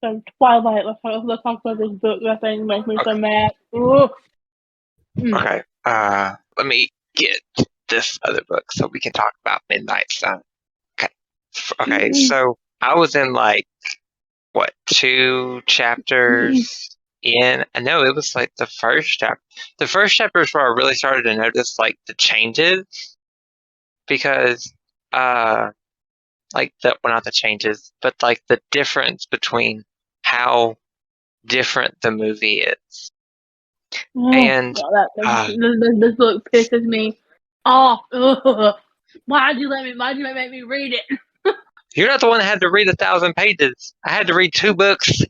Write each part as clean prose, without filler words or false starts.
So Twilight. Let's talk about this book. That thing makes me so mad. Ugh. Okay. Let me get this other book so we can talk about Midnight Sun. Okay. So I was in like 2 chapters in. I know it was like the first chapter. The first chapter is where I really started to notice like the changes because not the changes, but like the difference between how different the movie is. And this book pisses me off. Ugh. Why'd you make me read it? You're not the one that had to read 1,000 pages. I had to read 2 books.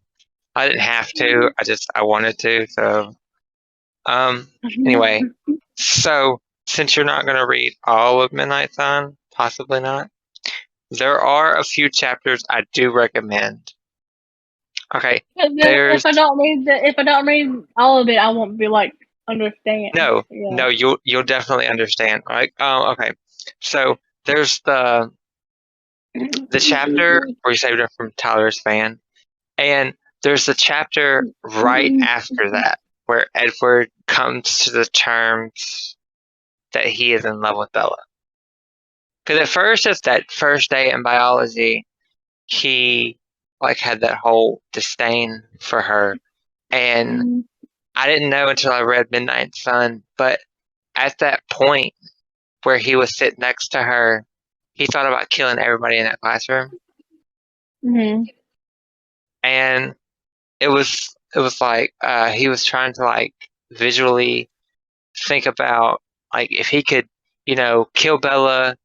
I didn't have to. I wanted to. So, anyway. So, since you're not going to read all of Midnight Sun, possibly not, there are a few chapters I do recommend. Okay. If I don't read all of it, I won't be like understand. No, you'll definitely understand. Right? Okay. So there's the chapter where you saved it from Tyler's fan, and there's the chapter right after that where Edward comes to the terms that he is in love with Bella. Because at first, it's that first day in biology, he like had that whole disdain for her, and I didn't know until I read Midnight Sun, but at that point where he was sitting next to her, he thought about killing everybody in that classroom. And it was like he was trying to like visually think about like if he could, kill Bella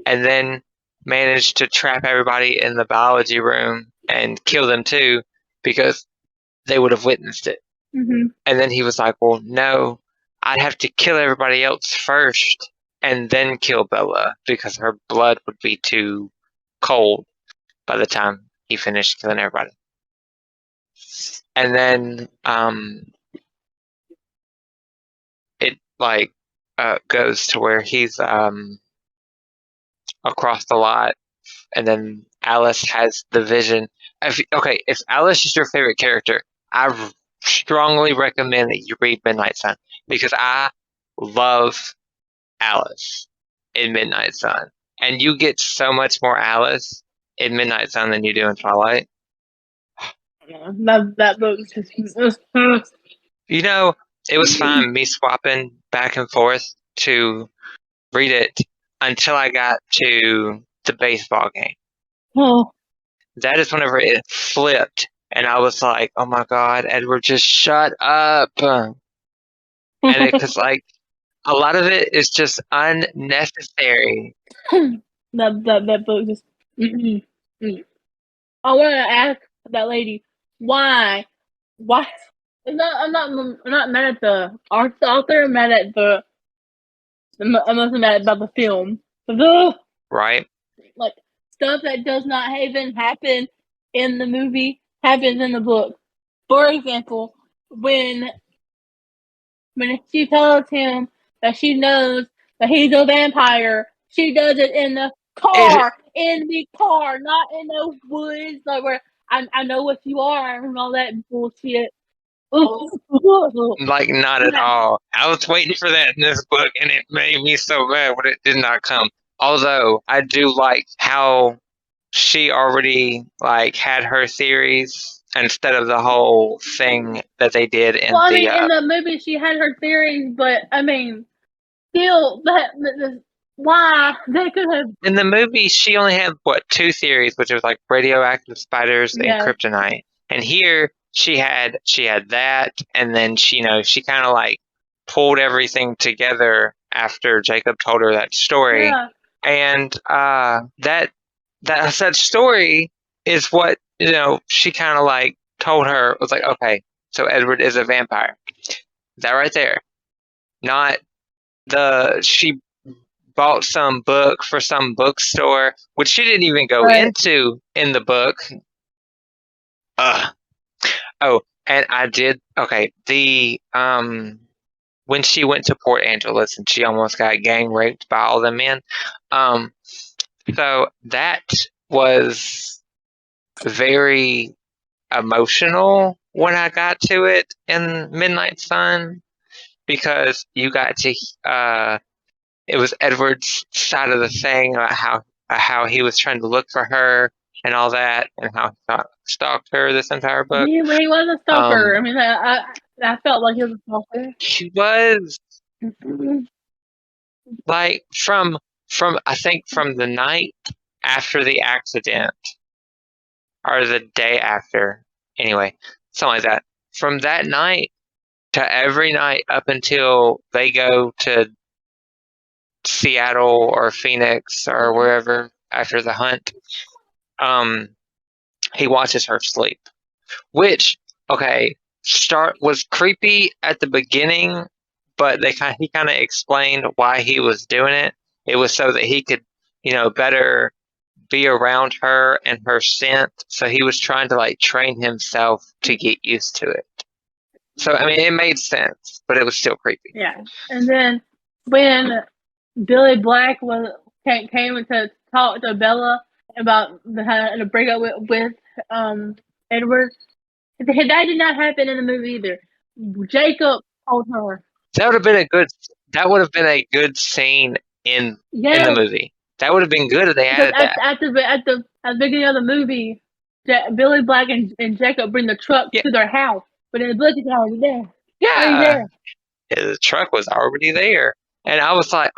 and then manage to trap everybody in the biology room and kill them too because they would have witnessed it. And then he was like, well, no, I'd have to kill everybody else first and then kill Bella because her blood would be too cold by the time he finished killing everybody. And then it like goes to where he's across the lot, and then Alice has the vision. If Alice is your favorite character, I strongly recommend that you read Midnight Sun because I love Alice in Midnight Sun, and you get so much more Alice in Midnight Sun than you do in Twilight. That book just it was fine me swapping back and forth to read it until I got to the baseball game. Oh. That is whenever it flipped, and I was like, "Oh my God, Edward, just shut up!" And because like a lot of it is just unnecessary. That book just. I want to ask that lady why. I'm not mad at the author. I'm mad at I'm mostly mad about the film. Right. Like stuff that does not even happen in the movie happens in the book. For example, when she tells him that she knows that he's a vampire, she does it in the car, not in the woods, like where I know what you are and all that bullshit. Like not at all. I was waiting for that in this book, and it made me so mad when it did not come. Although I do like how she already like had her theories instead of the whole thing that they did in in the movie she had her theories, but I mean, still why they could have. In the movie, she only had 2 theories, which was like radioactive spiders and kryptonite. And here she had that, and then she kind of like pulled everything together after Jacob told her that story. Yeah. And that story is what she kind of like told her was like, okay, so Edward is a vampire. That right there, not she bought some book for some bookstore, which she didn't even go into in the book. Oh, and I did. Okay, when she went to Port Angeles and she almost got gang raped by all the men. So that was very emotional when I got to it in Midnight Sun because you got to it was Edward's side of the thing about how he was trying to look for her and all that, and how he stalked her this entire book. He was a stalker. I mean, I felt like he was a stalker. He was like from I think from the night after the accident or the day after. Anyway, something like that. From that night to every night up until they go to Seattle or Phoenix or wherever after the hunt, he watches her sleep. Which, okay, was creepy at the beginning, but he kind of explained why he was doing it. It was so that he could, better be around her and her scent. So he was trying to like train himself to get used to it. So I mean, it made sense, but it was still creepy. Yeah, and then when Billy Black came to talk to Bella about the breakup with Edward, that did not happen in the movie either. Jacob told her. That would have been a good scene in the movie. That would have been good if they added that. At the beginning of the movie, Billy Black and Jacob bring the truck to their house, but in the book it's already there. Yeah, the truck was already there, and I was like,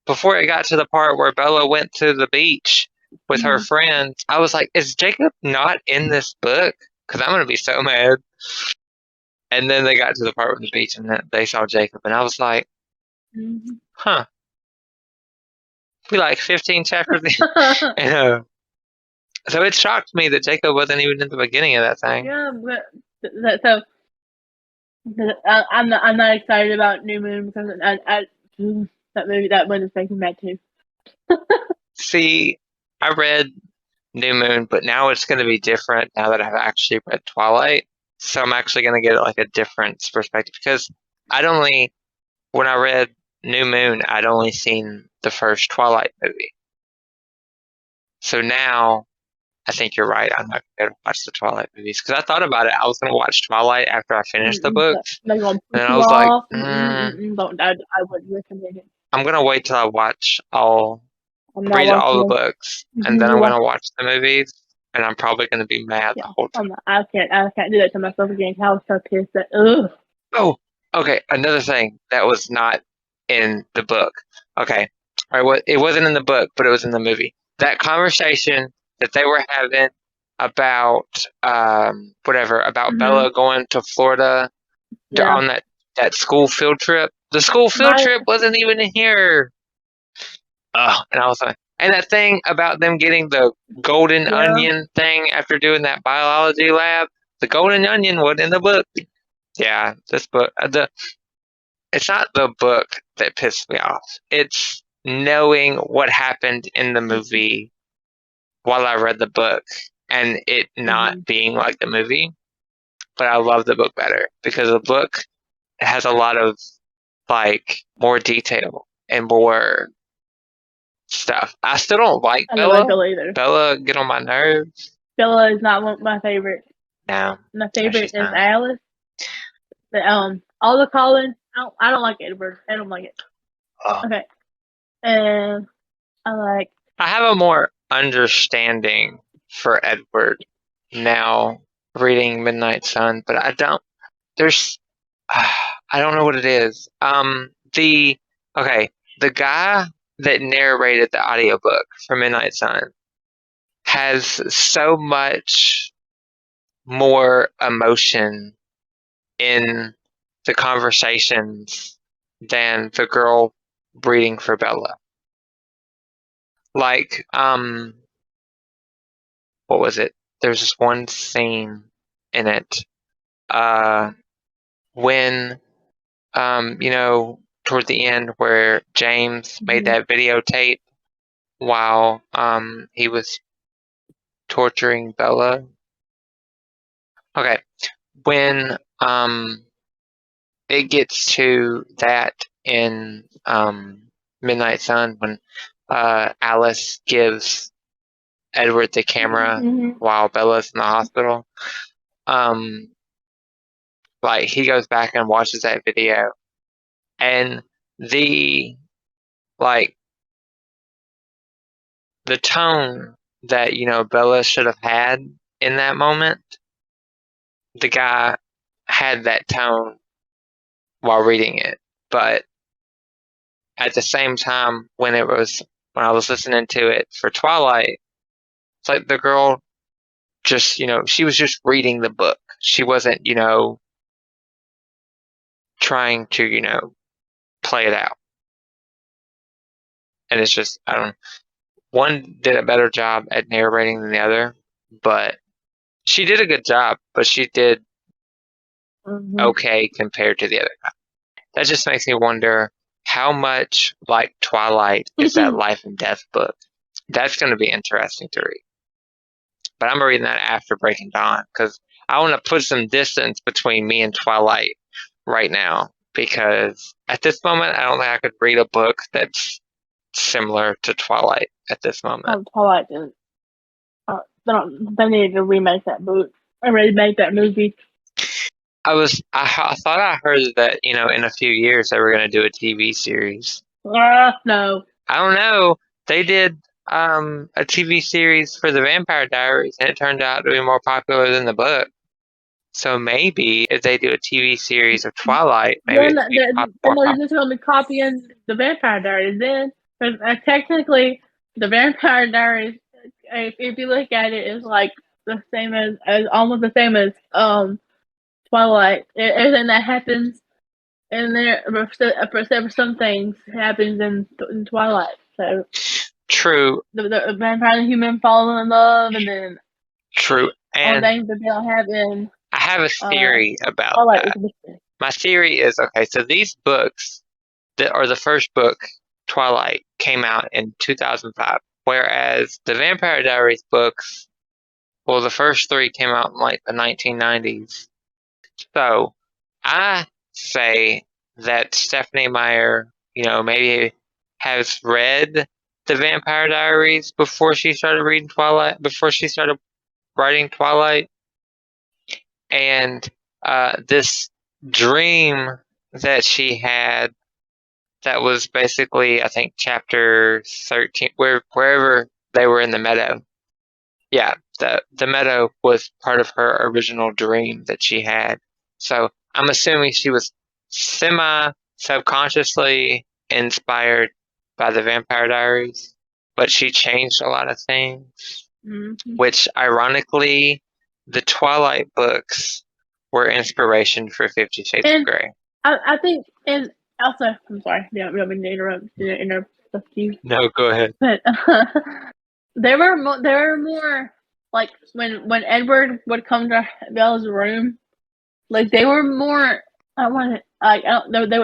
before it got to the part where Bella went to the beach with her friends, I was like, is Jacob not in this book? Because I'm gonna be so mad. And then they got to the part with the beach, and they saw Jacob, and I was like, huh. We like 15 chapters in. So it shocked me that Jacob wasn't even in the beginning of that thing. Yeah, but I'm not excited about New Moon because that movie, that one is making me mad too. See, I read New Moon, but now it's going to be different now that I've actually read Twilight. So I'm actually going to get like a different perspective because when I read New Moon, I'd only seen the first Twilight movie. So now I think you're right. I'm not going to watch the Twilight movies because I thought about it. I was going to watch Twilight after I finished the books, and I was like, I wouldn't recommend it. I'm going to wait till I read all the books, and then I'm going to watch the movies, and I'm probably going to be mad the whole time. I can't do that to myself again. I was so pissed that ugh. Oh, okay. Another thing that was not in the book. Okay, all right. It wasn't in the book, but it was in the movie. That conversation that they were having about Bella going to Florida on that school field trip. The school field trip wasn't even in here. And I was like, and that thing about them getting the golden onion thing after doing that biology lab, the golden onion wasn't in the book. Yeah, this book, it's not the book that pissed me off. It's knowing what happened in the movie while I read the book and it not being like the movie. But I love the book better because the book has a lot of like more detail and more stuff. I still don't like Bella. I don't like Bella either. Bella get on my nerves. Bella is not my favorite. No. My favorite is Alice. But all the Collins, I don't like Edward. I don't like it. Oh. Okay. And I have a more understanding for Edward now reading Midnight Sun, but I don't know what it is. The guy that narrated the audiobook for Midnight Sun has so much more emotion in the conversations than the girl reading for Bella. Like, what was it? There's this one scene in it, when, toward the end where James made that videotape while, he was torturing Bella. Okay. When, it gets to that in, Midnight Sun when, Alice gives Edward the camera while Bella's in the hospital. Like he goes back and watches that video, and the tone that Bella should have had in that moment, the guy had that tone while reading it. But at the same time, when I was listening to it for Twilight, it's like the girl just, she was just reading the book. She wasn't, trying to, play it out. And it's just, I don't know. One did a better job at narrating than the other, but she did a good job, but she did okay compared to the other guy. That just makes me wonder how much like Twilight is that life and death book. That's going to be interesting to read. But I'm reading that after Breaking Dawn because I want to put some distance between me and Twilight right now, because at this moment I don't think I could read a book that's similar to Twilight at this moment. Twilight is. They need to remake that book. Or remake that movie. I thought I heard that in a few years they were going to do a TV series. No. I don't know. They did a TV series for the Vampire Diaries, and it turned out to be more popular than the book. So maybe if they do a TV series of Twilight, maybe they're just going to be copying the Vampire Diaries. Then, technically, the Vampire Diaries, if you look at it, is like the same as almost the same as Twilight. Everything that happens in there, for some things, happens in Twilight. So true. The vampire and the human fall in love, and then true. And things that they'll have in. I have a theory about that. My theory is, okay, so these books, the first book, Twilight, came out in 2005, whereas the Vampire Diaries books, well, the first three came out in like the 1990s. So I say that Stephenie Meyer, maybe has read the Vampire Diaries before she started reading Twilight, before she started writing Twilight. And this dream that she had, that was basically, I think, chapter 13, wherever they were in the meadow. Yeah, the meadow was part of her original dream that she had. So I'm assuming she was semi-subconsciously inspired by the Vampire Diaries, but she changed a lot of things, which ironically, the Twilight books were inspiration for 50 Shades of Grey. I think, and also, I'm sorry, I don't mean to interrupt you. No, go ahead. But there were more like when Edward would come to Bella's room, like they were more. They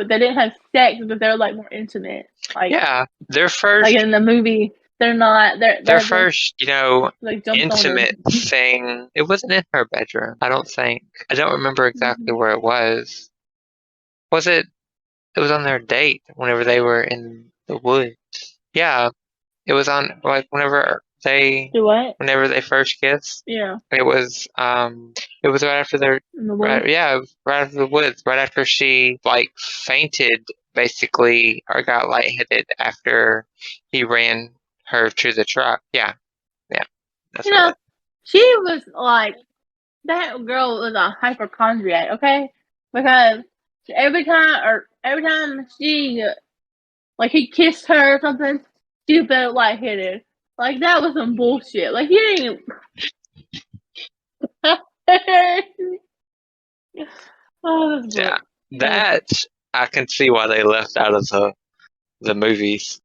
didn't have sex, but they were like more intimate. Like, yeah, their first, like in the movie, they're not. Their first, intimate thing. It wasn't in her bedroom, I don't think. I don't remember exactly where it was. Was it? It was on their date whenever they were in the woods. Yeah, it was on whenever they. Do what? Whenever they first kissed. Yeah. It was right after their. Right after the woods. Right after she fainted, basically, or got lightheaded after he ran her to the truck. Yeah. That's she was like, that girl was a hypochondriac, okay? Because every time she, he kissed her or something, she felt lightheaded. Like, that was some bullshit. Like, he didn't. That I can see why they left out of the movies.